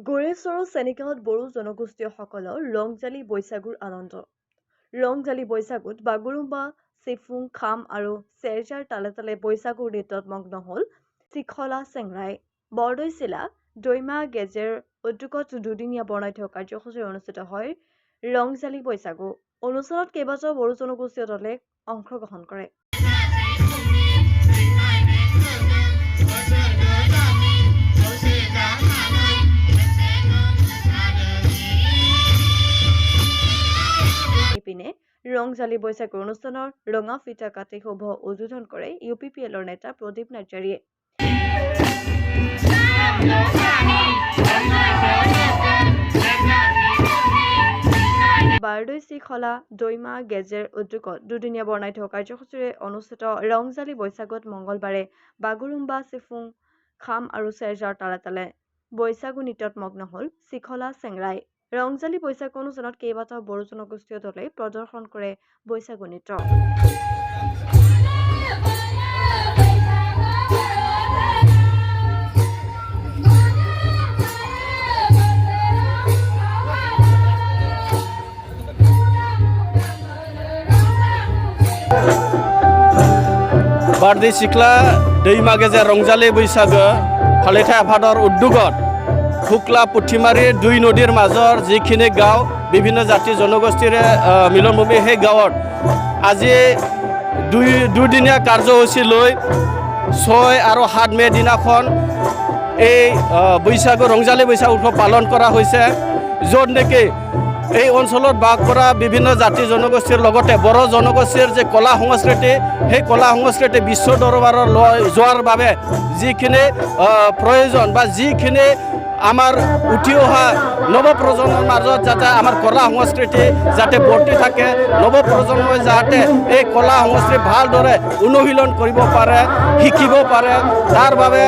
গোৰেশ্বৰ চেনিকাহত বড়ো জনগোষ্ঠীয়সকলৰ ৰংজালি বৈশাগুৰ আনন্দ। ৰংজালি বৈশাগুত বাগুৰুম্বা, চিফুং, খাম আৰু চেৰজাৰ তালে তালে বৈশাগুৰ নৃত্যত মগ্ন হ'ল চিখলা চেংৰাই। বৰদৈচিলা, দৈমা, গেজেৰ উদ্যোগত দুদিনীয়া বৰ্ণাঢ্য কাৰ্যসূচীৰে অনুষ্ঠিত হয় ৰংজালি বৈশাগু। অনুষ্ঠানত কেইবাটাও বড়ো জনগোষ্ঠীয় দলে অংশগ্ৰহণ কৰে। ইপিনে ৰংজালি বৈশাগুৰ অনুষ্ঠানৰ ৰঙা ফিতা কাটি শুভ উদ্বোধন কৰে UPPLৰ নেতা প্ৰদীপ নাৰ্জাৰীয়ে। বাৰদৈ, চিখলা, দৈমা, গেজেৰ উদ্যোগত দুদিনীয়া বৰ্ণাঢ্য কাৰ্যসূচীৰে অনুষ্ঠিত ৰংজালি বৈশাগুত মঙলবাৰে বাগুৰুম্বা, চিফুং, খাম আৰু চেৰজাৰ তালে তালে বৈশাগু নৃত্যত মগ্ন হ'ল চিখলা চেংৰাই। ৰংজালি বৈশাগু অনুষ্ঠানত কেইবাটাও বড়ো জনগোষ্ঠীয় দলে প্ৰদৰ্শন কৰে বৈশাগু নৃত্য। बारदै सिख्ला दैमा गेजेर रंजाली बैसागो फालिथाय आफादर उद्योगत खुक्ला पुथिमारी दुई नदीर মাজৰ যিখিনি গাঁও বিভিন্ন জাতি জনগোষ্ঠীৰে মিলনভূমি সেই গাঁৱত আজি দুদিনীয়া কাৰ্যসূচী লৈ 6 আৰু 7 মে দিনাখন এই বৈশাগু ৰংজালি বৈশাগু উৎসৱ পালন কৰা হৈছে, য'ত নেকি এই অঞ্চলত বাস কৰা বিভিন্ন জাতি জনগোষ্ঠীৰ লগতে বড়ো জনগোষ্ঠীৰ যে কলা সংস্কৃতি সেই কলা সংস্কৃতি বিশ্ব দৰবাৰত লৈ যোৱাৰ বাবে যিখিনি প্ৰয়োজন বা যিখিনি আমাৰ উঠি অহা নৱপ্ৰজন্মৰ মাজত যাতে আমাৰ কলা সংস্কৃতি যাতে বৰ্তি থাকে, নৱপ্ৰজন্মই যাতে এই কলা সংস্কৃতি ভালদৰে অনুশীলন কৰিব পাৰে, শিকিব পাৰে, তাৰ বাবে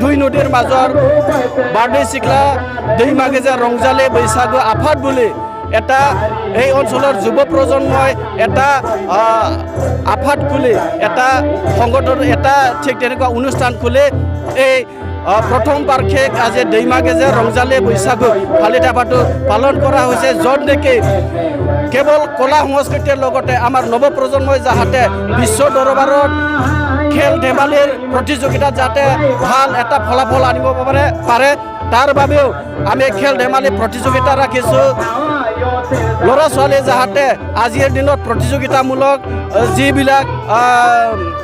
দুই নদীৰ মাজৰ বাৰদৈ চিখলা दैमा गेजेर रंजाली बैसागु आफाद বুলি এটা এই অঞ্চলৰ যুৱ প্ৰজন্মই এটা আফাদ খুলি এটা সংগঠন এটা ঠিক তেনেকুৱা অনুষ্ঠান খুলি এই প্ৰথম বাৰ্ষিক আজি दैमा गेजेर रंजाली बैसागু ফালিত আফাদটো পালন কৰা হৈছে, য'ত নেকি কেৱল কলা সংস্কৃতিৰ লগতে আমাৰ নৱপ্ৰজন্মই যাতে বিশ্ব দৰবাৰত খেল ধেমালিৰ প্ৰতিযোগিতাত যাতে ভাল এটা ফলাফল আনিব পাৰে তাৰ বাবেও আমি খেল ধেমালি প্ৰতিযোগিতা ৰাখিছোঁ। ল'ৰা ছোৱালী যাতে আজিৰ দিনত প্ৰতিযোগিতামূলক যিবিলাক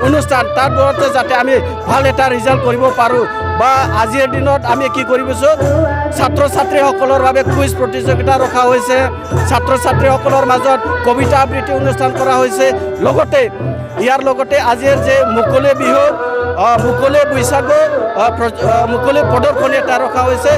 অনুষ্ঠান তাৰবোৰতে যাতে আমি ভাল এটা ৰিজাল্ট কৰিব পাৰোঁ, বা আজিৰ দিনত আমি কি কৰিছোঁ ছাত্ৰ ছাত্ৰীসকলৰ বাবে কুইজ প্ৰতিযোগিতা ৰখা হৈছে, ছাত্ৰ ছাত্ৰীসকলৰ মাজত কবিতা আবৃত্তি অনুষ্ঠান কৰা হৈছে, লগতে ইয়াৰ লগতে আজিৰ যে মুকলি বিহু মুকলি বৈশাগু মুকলি প্ৰদৰ্শনী এটা ৰখা হৈছে।